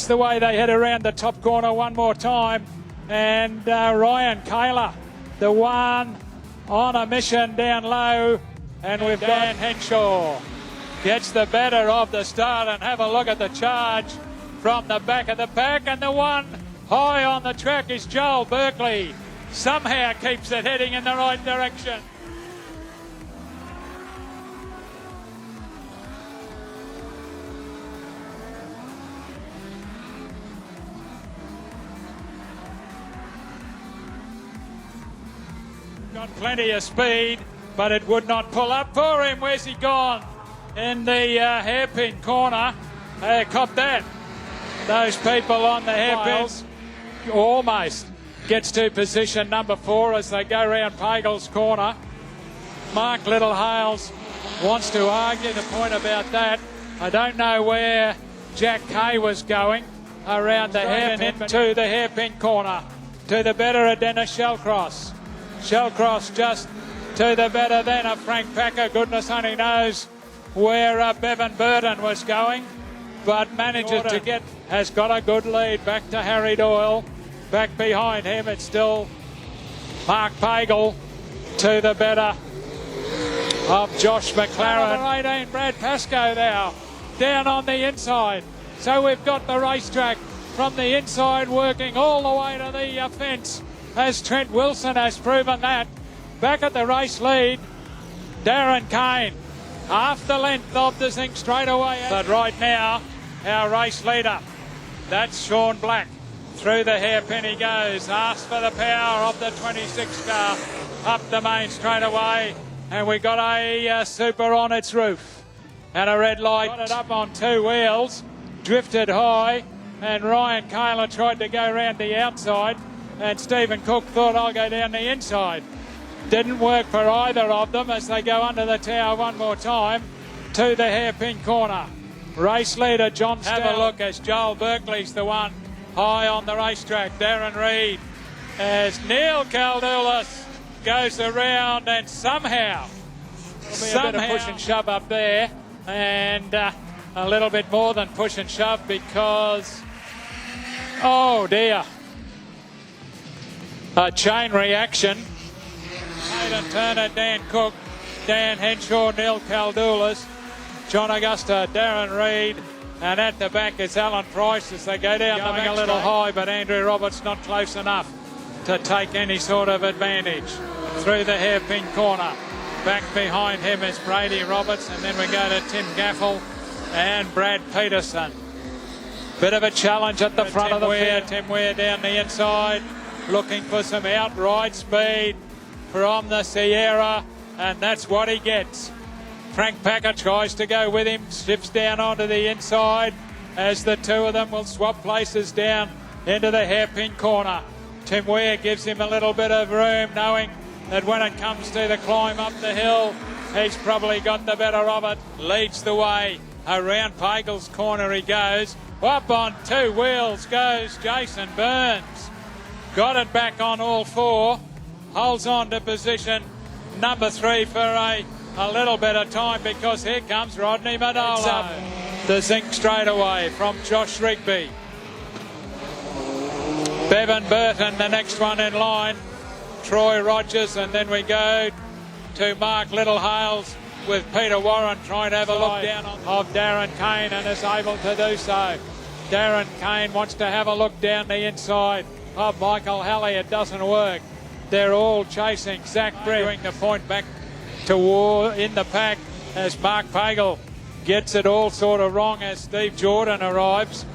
That's the way they head around the top corner one more time. And Ryan Kaler, the one on a mission down low. And we've got Henshaw gets the better of the start, and have a look at the charge from the back of the pack. And the one high on the track is Joel Berkeley. Somehow keeps it heading in the right direction. Got plenty of speed, but it would not pull up for him. Where's he gone? In the hairpin corner. Cop that. Those people on the hairpins almost gets to position number 4 as they go round Pagel's corner. Mark Littlehales wants to argue the point about that. I don't know where Jack Kay was going around the hairpin to the hairpin corner. To the better of Dennis Shellcross. Shellcross just to the better then of Frank Packer. Goodness only knows where Bevan Burton was going, but manages to get, has got a good lead back to Harry Doyle. Back behind him, it's still Mark Pagel to the better of Josh McLaren. Number 18, Brad Pascoe now, down on the inside. So we've got the racetrack from the inside working all the way to the fence, as Trent Wilson has proven that. Back at the race lead, Darren Kane, half the length of the Zinc straight away. But right now, our race leader, that's Sean Black. Through the hairpin he goes, asks for the power of the 26 car, up the main straight away, and we got a Super on its roof. And a red light. Got it up on 2 wheels, drifted high, and Ryan Kaler tried to go round the outside, and Stephen Cook thought, I'll go down the inside. Didn't work for either of them as they go under the tower one more time to the hairpin corner. Race leader John Stow. Have a look as Joel Berkeley's the one high on the racetrack. Darren Reed as Neil Caldulas goes around, and somehow a bit of push and shove up there, and a little bit more than push and shove because, oh dear, a chain reaction. Hayden Turner, Dan Cook, Dan Henshaw, Neil Caldulas, John Augusta, Darren Reed, and at the back is Alan Price as they go down. Going a little high, but Andrew Roberts not close enough to take any sort of advantage. Through the hairpin corner, back behind him is Brady Roberts, and then we go to Tim Gaffel and Brad Petersen. Bit of a challenge at the front of the field. Tim Weir down the inside, looking for some outright speed from the Sierra, and that's what he gets. Frank Packer tries to go with him, shifts down onto the inside as the 2 of them will swap places down into the hairpin corner. Tim Weir gives him a little bit of room, knowing that when it comes to the climb up the hill, he's probably got the better of it. Leads the way. Around Pagel's corner he goes. Up on 2 wheels goes Jason Burns. Got it back on all 4. Holds on to position number 3 for a little bit of time, because here comes Rodney Manolo. The Zinc straight away from Josh Rigby. Bevan Burton, the next one in line. Troy Rogers, and then we go to Mark Littlehales with Peter Warren trying to have a look down of Darren Kane, and is able to do so. Darren Kane wants to have a look down the inside of Michael Halley. It doesn't work. They're all chasing. Zach Brewing the point back to war in the pack as Mark Pagel gets it all sort of wrong as Steve Jordan arrives.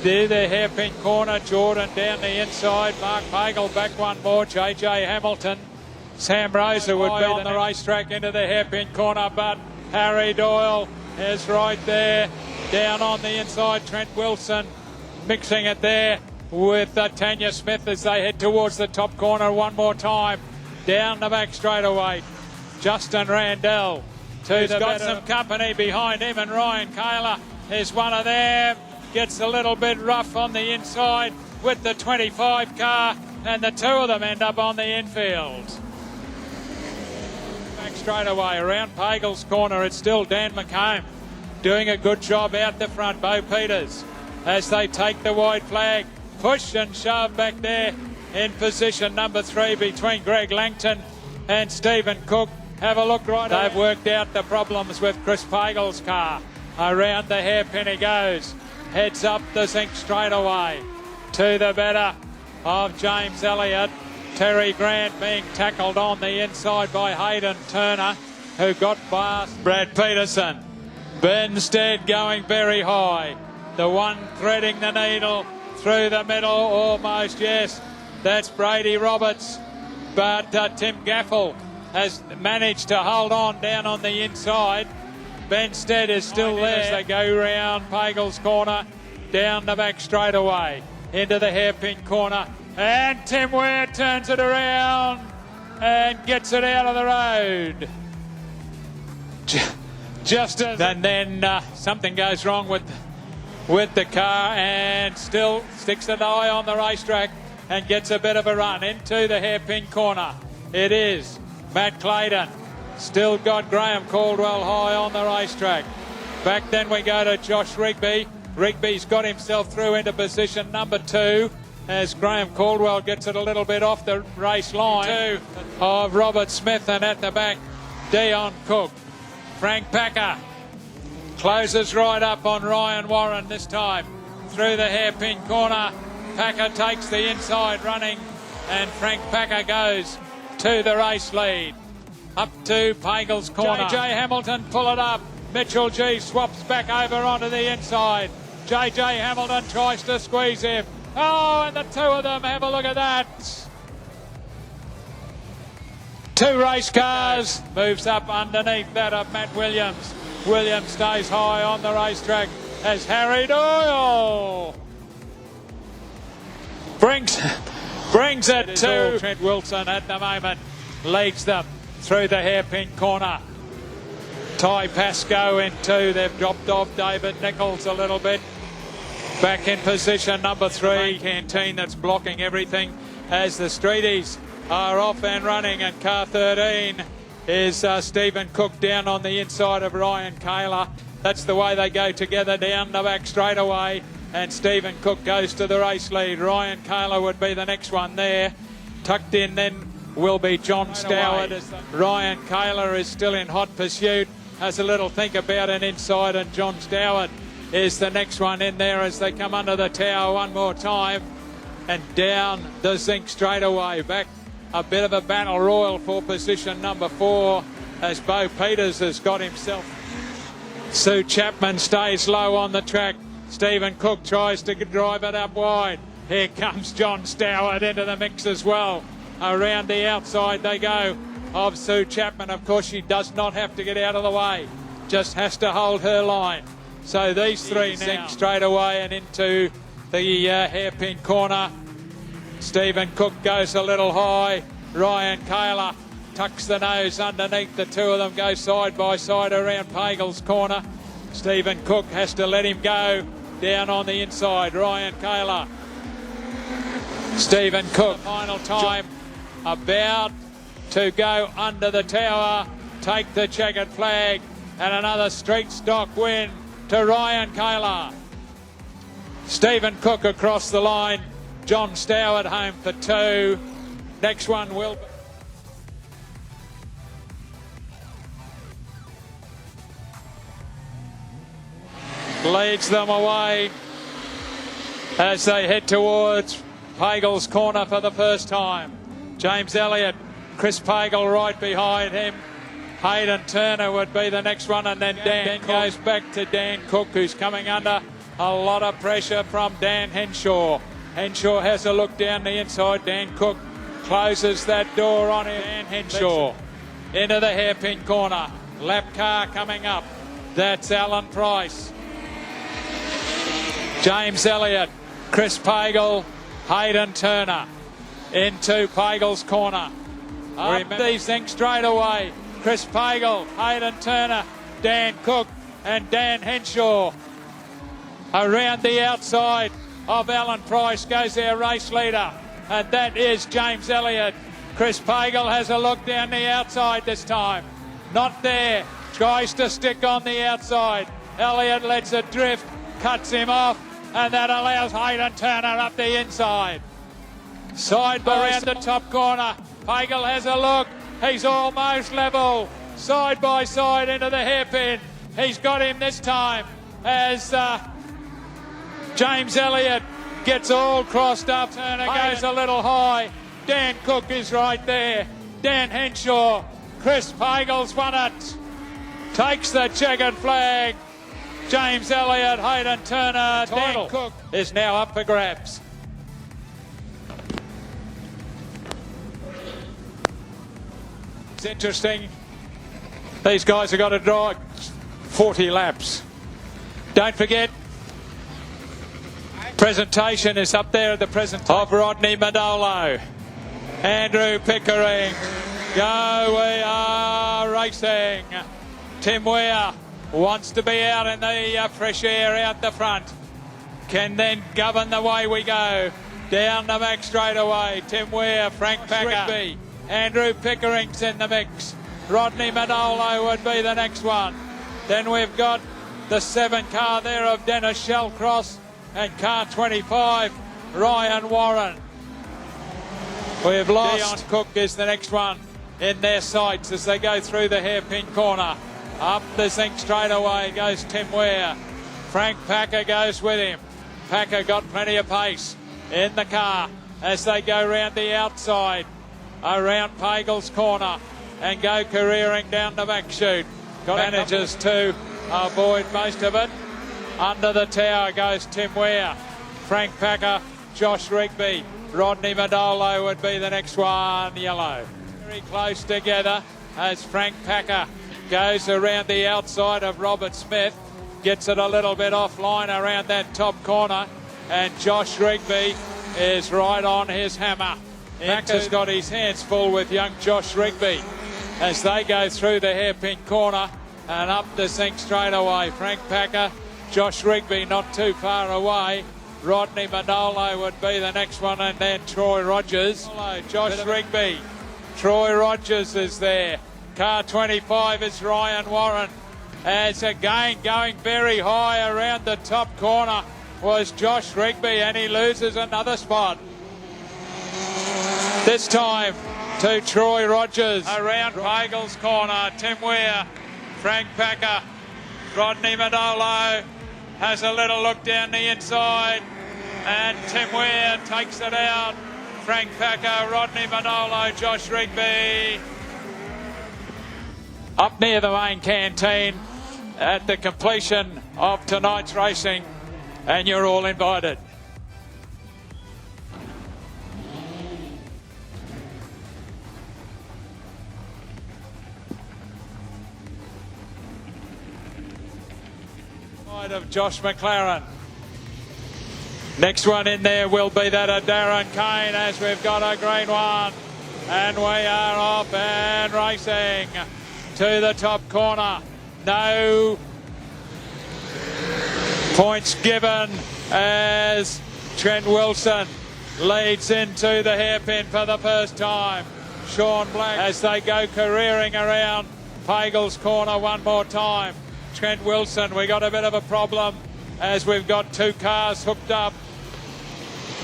There, the hairpin corner, Jordan down the inside, Mark Pagel back one more, JJ Hamilton. Sam Rosa would be on the racetrack into the hairpin corner, but Harry Doyle is right there. Down on the inside, Trent Wilson mixing it there with Tanya Smith as they head towards the top corner one more time. Down the back straightaway, Justin Randell. Who's got some company behind him, and Ryan Kaler is one of them. Gets a little bit rough on the inside with the 25 car, and the 2 of them end up on the infield. Back straight away around Pagel's corner, it's still Dan McComb doing a good job out the front. Bo Peters as they take the white flag. Push and shove back there in position number 3 between Greg Langton and Stephen Cook. Have a look right. They've worked out the problems with Chris Pagel's car. Around the hairpin he goes. Heads up the zinc straight away. To the better of James Elliott. Terry Grant being tackled on the inside by Hayden Turner, who got past Brad Petersen. Benstead going very high. The one threading the needle through the middle, almost, yes. That's Brady Roberts. But Tim Gaffel has managed to hold on down on the inside. Benstead is still there as they go round Pagel's corner, down the back straight away, into the hairpin corner. And Tim Ware turns it around and gets it out of the road. Just as, and then something goes wrong with the car, and still sticks an eye on the racetrack and gets a bit of a run into the hairpin corner. It is Matt Clayton. Still got Graham Caldwell high on the racetrack. Back then we go to Josh Rigby. Rigby's got himself through into position number 2 as Graham Caldwell gets it a little bit off the race line. 2 of Robert Smith, and at the back, Dion Cook. Frank Packer closes right up on Ryan Warren this time. Through the hairpin corner, Packer takes the inside running, and Frank Packer goes to the race lead. Up to Pagel's corner. JJ Hamilton pull it up. Mitchell G swaps back over onto the inside. JJ Hamilton tries to squeeze him. Oh, and the 2 of them, have a look at that. 2 race cars. Moves up underneath that of Matt Williams. Williams stays high on the racetrack as Harry Doyle brings it to Trent Wilson at the moment. Leads them through the hairpin corner. Ty Pascoe in 2. They've dropped off David Nichols a little bit. Back in position number 3. Canteen that's blocking everything as the Streeties are off and running, and car 13 is Stephen Cook down on the inside of Ryan Kaler. That's the way they go together down the back straight away, and Stephen Cook goes to the race lead. Ryan Kaler would be the next one there. Tucked in then will be John Stoward. Ryan Kaler is still in hot pursuit, has a little think about it inside, and John Stoward is the next one in there as they come under the tower one more time and down the zinc straight away. Back a bit of a battle royal for position number 4 as Bo Peters has got himself. Sue Chapman stays low on the track. Stephen Cook tries to drive it up wide. Here comes John Stoward into the mix as well. Around the outside they go of Sue Chapman. Of course, she does not have to get out of the way, just has to hold her line. So these 3 now straight away and into the hairpin corner. Stephen Cook goes a little high. Ryan Kaler tucks the nose underneath. The 2 of them go side by side around Pagel's corner. Stephen Cook has to let him go down on the inside. Ryan Kaler. Stephen Cook, final time, about to go under the tower, take the checkered flag, and another street stock win to Ryan Kaler. Stephen Cook across the line. John Stoward home for 2. Next one will leads them away as they head towards Pagel's corner for the first time. James Elliott, Chris Pagel right behind him. Hayden Turner would be the next one, and then Dan goes back to Dan Cook, who's coming under a lot of pressure from Dan Henshaw. Henshaw has a look down the inside. Dan Cook closes that door on him. Dan Henshaw into the hairpin corner. Lap car coming up. That's Alan Price. James Elliott, Chris Pagel, Hayden Turner into Pagel's corner. Up these things straight away. Chris Pagel, Hayden Turner, Dan Cook and Dan Henshaw. Around the outside of Alan Price goes their race leader, and that is James Elliott. Chris Pagel has a look down the outside this time. Not there. Tries to stick on the outside. Elliott lets it drift, cuts him off, and that allows Hayden Turner up the inside. Side around the top corner. Pagel has a look. He's almost level. Side by side into the hairpin. He's got him this time as James Elliott gets all crossed up. Turner goes a little high. Dan Cook is right there. Dan Henshaw. Chris Pagel's won it. Takes the checkered flag. James Elliott, Hayden Turner, Dan Cook is now up for grabs. It's interesting. These guys have got to drive 40 laps. Don't forget, presentation is up there at the present of Rodney Madolo. Andrew Pickering. Go, we are racing. Tim Weir wants to be out in the fresh air out the front. Can then govern the way we go. Down the back straight away. Tim Weir, Frank Packer. Andrew Pickering's in the mix. Rodney Madolo would be the next one. Then we've got the 7 car there of Dennis Shellcross and car 25, Ryan Warren. We've lost. Dion Cook is the next one in their sights as they go through the hairpin corner. Up the zinc straight away goes Tim Weir. Frank Packer goes with him. Packer got plenty of pace in the car as they go round the outside, around Pagel's corner and go careering down the back chute. Manages to avoid most of it. Under the tower goes Tim Weir. Frank Packer, Josh Rigby, Rodney Madolo would be the next one, yellow. Very close together as Frank Packer goes around the outside of Robert Smith, gets it a little bit offline around that top corner, and Josh Rigby is right on his hammer. Packer's got his hands full with young Josh Rigby as they go through the hairpin corner and up the zinc straight away. Frank Packer, Josh Rigby not too far away. Rodney Manolo would be the next one, and then Troy Rogers. Josh Rigby, Troy Rogers is there. Car 25 is Ryan Warren. As again going very high around the top corner was Josh Rigby, and he loses another spot. This time to Troy Rogers. Around Pagel's corner, Tim Weir, Frank Packer, Rodney Manolo has a little look down the inside, and Tim Weir takes it out. Frank Packer, Rodney Manolo, Josh Rigby. Up near the main canteen at the completion of tonight's racing, and you're all invited. Of Josh McLaren. Next one in there will be that of Darren Kane, as we've got a green one, and we are off and racing to the top corner. No points given as Trent Wilson leads into the hairpin for the first time. Sean Black as they go careering around Pagel's corner one more time. Trent Wilson, we got a bit of a problem as we've got two cars hooked up,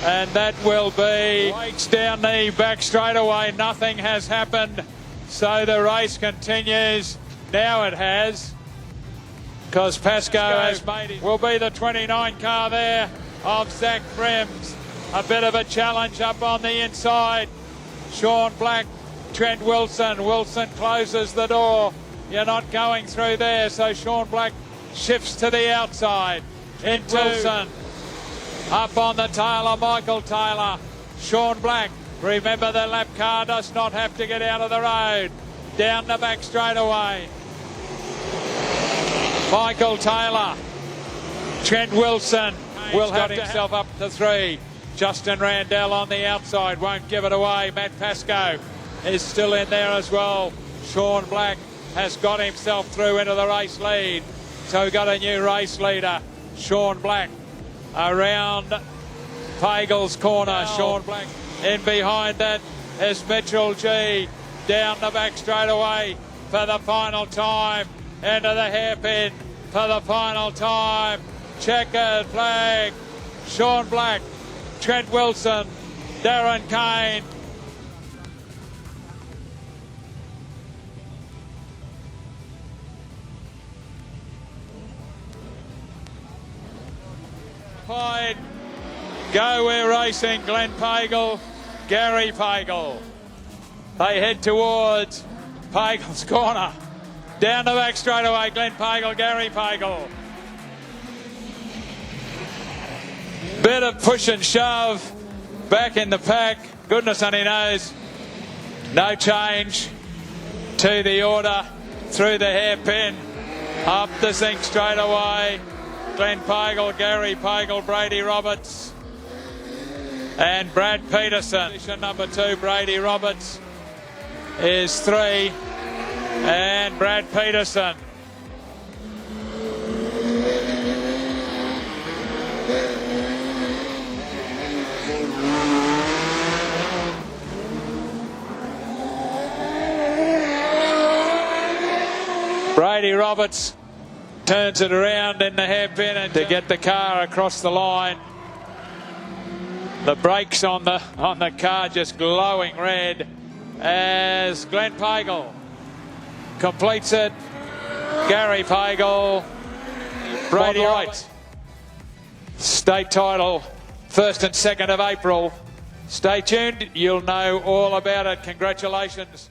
and that will be Wakes down the back straightaway. Nothing has happened, so the race continues. Now it has, because Pascoe has made it. Will be the 29 car there of Zach Frims. A bit of a challenge up on the inside. Sean Black, Trent Wilson. Wilson closes the door. You're not going through there, so Sean Black shifts to the outside. Into Wilson. Up on the Taylor, Michael Taylor. Sean Black. Remember, the lap car does not have to get out of the road. Down the back straight away. Michael Taylor. Trent Wilson will have himself up to 3. Justin Randell on the outside, won't give it away. Matt Pascoe is still in there as well. Sean Black has got himself through into the race lead. So we've got a new race leader, Sean Black, around Pagel's corner. Sean Black in behind that is Mitchell G. Down the back straight away for the final time. Into the hairpin for the final time. Checkered flag Sean Black, Trent Wilson, Darren Kane. Hyde, Go We're Racing, Glenn Pagel, Gary Pagel. They head towards Pagel's corner. Down the back straight away, Glenn Pagel, Gary Pagel. Bit of push and shove back in the pack. Goodness only knows. No change to the order through the hairpin. Up the sink straight away. Glenn Pagel, Gary Pagel, Brady Roberts and Brad Petersen. Position number 2, Brady Roberts is 3 and Brad Petersen. Brady Roberts turns it around in the hairpin and to get the car across the line. The brakes on the car just glowing red as Glenn Pagel completes it. Gary Pagel, Brady Roberts. State title, 1st and 2nd of April. Stay tuned, you'll know all about it. Congratulations.